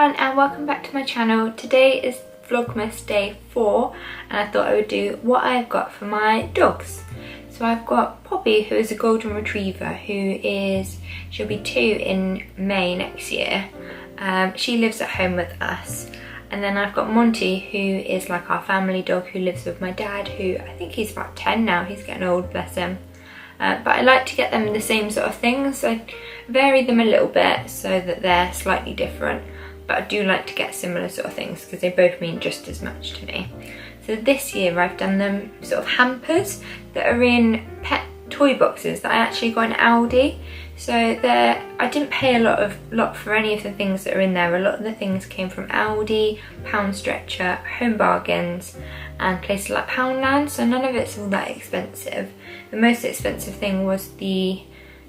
everyone and welcome back to my channel. Today is Vlogmas day 4 and I thought I would do what I've got for my dogs. So I've got Poppy, who is a golden retriever, she'll be 2 in May next year. She lives at home with us. And then I've got Monty, who is like our family dog, who lives with my dad, who I think he's about 10 now, he's getting old, bless him. But I like to get them the same sort of things. I vary them a little bit so that they're slightly different, but I do like to get similar sort of things because they both mean just as much to me. So this year I've done them sort of hampers that are in pet toy boxes that I actually got in Aldi. So I didn't pay a lot for any of the things that are in there. A lot of the things came from Aldi, Pound Stretcher, Home Bargains and places like Poundland, so none of it's all that expensive. The most expensive thing was the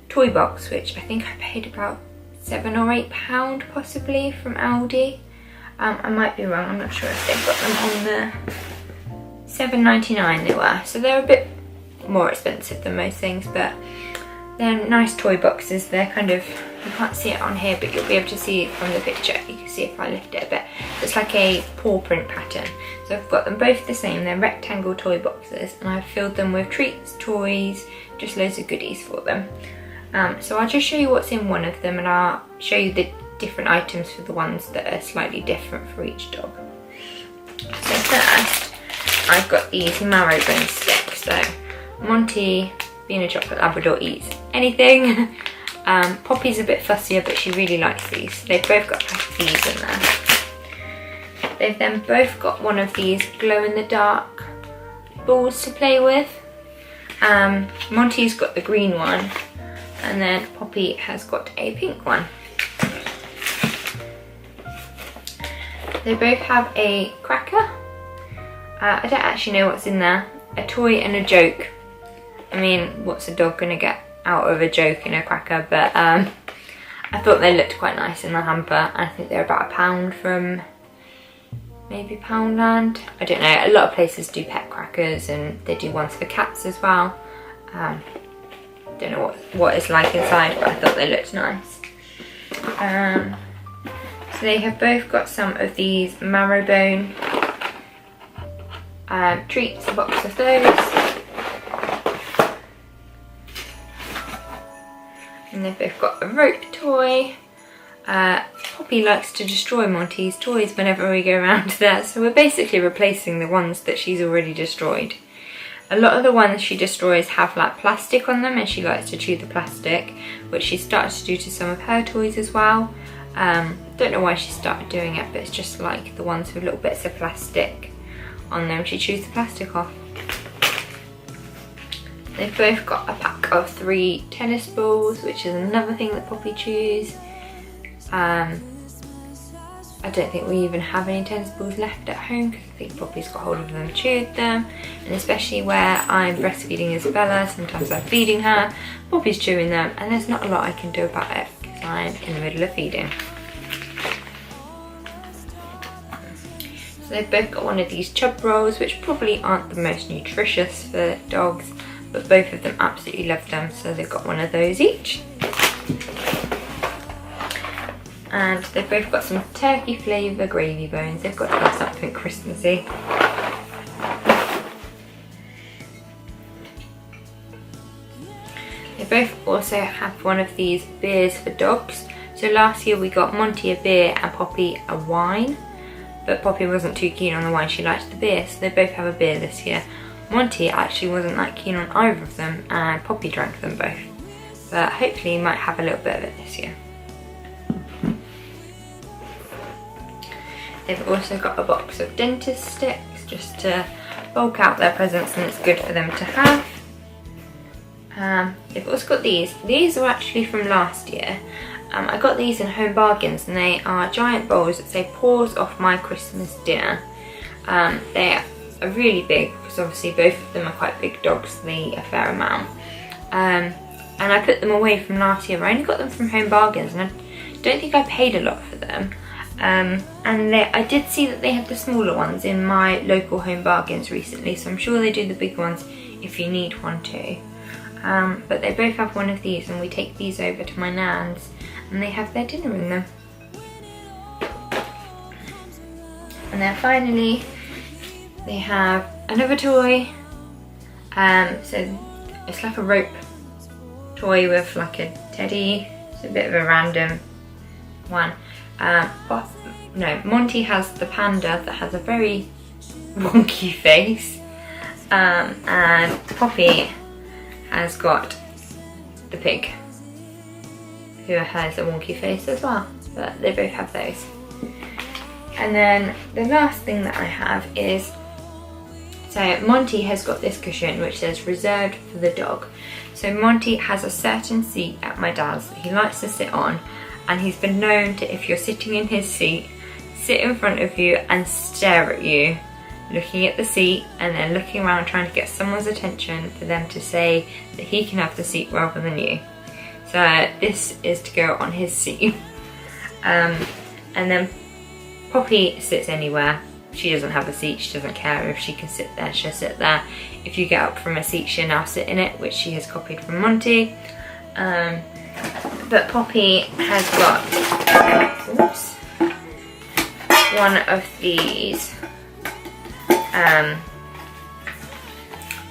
toy box, which I think I paid about £7 or £8 possibly from Aldi. I might be wrong, I'm not sure if they've got them on the £7.99 they were. So they're a bit more expensive than most things, but they're nice toy boxes. They're kind of, you can't see it on here, but you'll be able to see it from the picture. You can see if I lift it a bit. It's like a paw print pattern. So I've got them both the same. They're rectangle toy boxes and I've filled them with treats, toys, just loads of goodies for them. So I'll just show you what's in one of them and I'll show you the different items for the ones that are slightly different for each dog. So first, I've got these marrowbone sticks. So Monty, being a chocolate Labrador, eats anything. Poppy's a bit fussier, but she really likes these. They've both got these in there. They've then both got one of these glow-in-the-dark balls to play with. Monty's got the green one, and then Poppy has got a pink one. They both have a cracker. I don't actually know what's in there. A toy and a joke. I mean, what's a dog gonna get out of a joke in a cracker? But I thought they looked quite nice in the hamper. I think they're about £1 from maybe Poundland. I don't know, a lot of places do pet crackers and they do ones for cats as well. Don't know what it's like inside, but I thought they looked nice. So they have both got some of these marrowbone treats, a box of those. And they've both got a rope toy. Poppy likes to destroy Monty's toys whenever we go around there, so we're basically replacing the ones that she's already destroyed. A lot of the ones she destroys have like plastic on them and she likes to chew the plastic, which she started to do to some of her toys as well. Don't know why she started doing it, but it's just like the ones with little bits of plastic on them, she chews the plastic off. They've both got a pack of 3 tennis balls, which is another thing that Poppy chews. I don't think we even have any tennis balls left at home because I think Poppy's got hold of them, chewed them, and especially where I'm breastfeeding Isabella, sometimes I'm feeding her, Poppy's chewing them, and there's not a lot I can do about it because I'm in the middle of feeding. So they've both got one of these chub rolls, which probably aren't the most nutritious for dogs, but both of them absolutely love them, so they've got one of those each. And they've both got some turkey flavour gravy bones. They've got to have something Christmassy. They both also have one of these beers for dogs. So last year we got Monty a beer and Poppy a wine, but Poppy wasn't too keen on the wine, she liked the beer, so they both have a beer this year. Monty actually wasn't that keen on either of them and Poppy drank them both, but hopefully he might have a little bit of it this year. They've also got a box of dentist sticks just to bulk out their presents, and it's good for them to have. They've also got these. These are actually from last year. I got these in Home Bargains and they are giant bowls that say "Paws off my Christmas dinner." They are really big because obviously both of them are quite big dogs, so they eat a fair amount. And I put them away from last year. I only got them from Home Bargains and I don't think I paid a lot for them. And I did see that they had the smaller ones in my local Home Bargains recently, so I'm sure they do the big ones if you need one too. But they both have one of these and we take these over to my nan's and they have their dinner in them. And then finally they have another toy. So it's like a rope toy with like a teddy. It's a bit of a random one. But no, Monty has the panda that has a very wonky face. And Poppy has got the pig, who has a wonky face as well, but they both have those. And then the last thing that I have is, so Monty has got this cushion which says reserved for the dog. So Monty has a certain seat at my dad's that he likes to sit on, and he's been known to, if you're sitting in his seat, sit in front of you and stare at you, looking at the seat and then looking around trying to get someone's attention for them to say that he can have the seat rather than you. So this is to go on his seat. And then Poppy sits anywhere. She doesn't have a seat, she doesn't care if she can sit there, she'll sit there. If you get up from a seat, she'll now sit in it, which she has copied from Monty. But Poppy has got, oops, one of these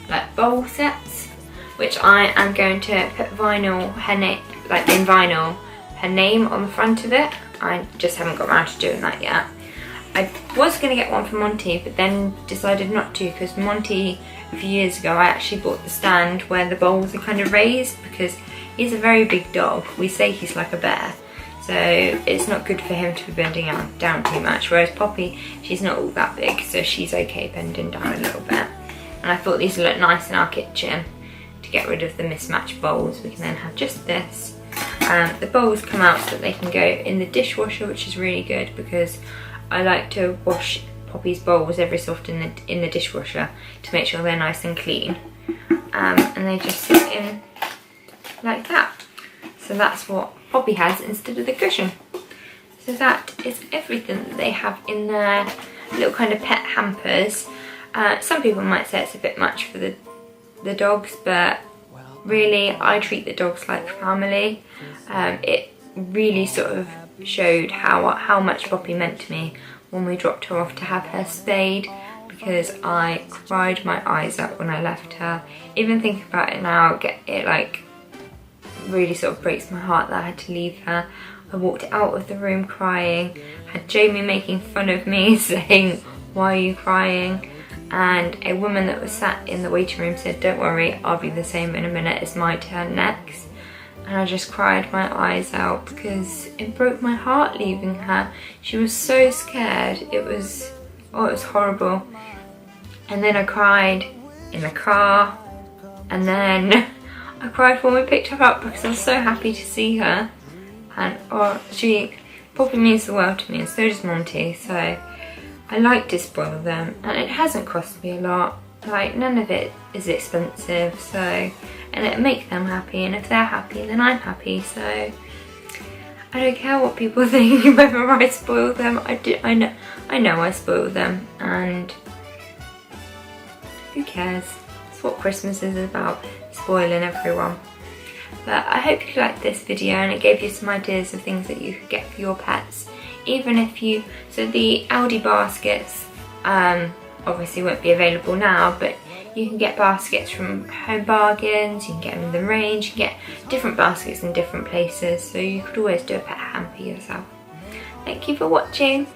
like bowl sets, which I am going to put vinyl, her name, like in vinyl, her name on the front of it. I just haven't got around to doing that yet. I was going to get one for Monty, but then decided not to, because Monty, a few years ago, I actually bought the stand where the bowls are kind of raised, because he's a very big dog. We say he's like a bear, so it's not good for him to be bending down too much, whereas Poppy, she's not all that big, so she's okay bending down a little bit. And I thought these would look nice in our kitchen to get rid of the mismatched bowls. We can then have just this. The bowls come out so that they can go in the dishwasher, which is really good because I like to wash Poppy's bowls every so often in the dishwasher to make sure they're nice and clean. And they just sit in like that. So that's what Poppy has instead of the cushion. So that is everything that they have in their little kind of pet hampers. Some people might say it's a bit much for the dogs, but really I treat the dogs like family. It really sort of showed how much Poppy meant to me when we dropped her off to have her spayed, because I cried my eyes out when I left her. Even thinking about it now, it like really sort of breaks my heart that I had to leave her. I walked out of the room crying, had Jamie making fun of me saying, "Why are you crying?" And a woman that was sat in the waiting room said, "Don't worry, I'll be the same in a minute, it's my turn next." And I just cried my eyes out because it broke my heart leaving her. She was so scared. It was horrible. And then I cried in the car, and then I cried when we picked her up because I was so happy to see her. And Poppy means the world to me, and so does Monty, so I like to spoil them, and it hasn't cost me a lot. Like, none of it is expensive, so, and it'll make them happy, and if they're happy then I'm happy, so I don't care what people think whether I spoil them. I know I spoil them, and who cares? It's what Christmas is about, spoiling everyone. But I hope you liked this video and it gave you some ideas of things that you could get for your pets. Even if you, so the Aldi baskets obviously won't be available now, but you can get baskets from Home Bargains, you can get them in the range, you can get different baskets in different places, so you could always do a pet hamper yourself. Thank you for watching.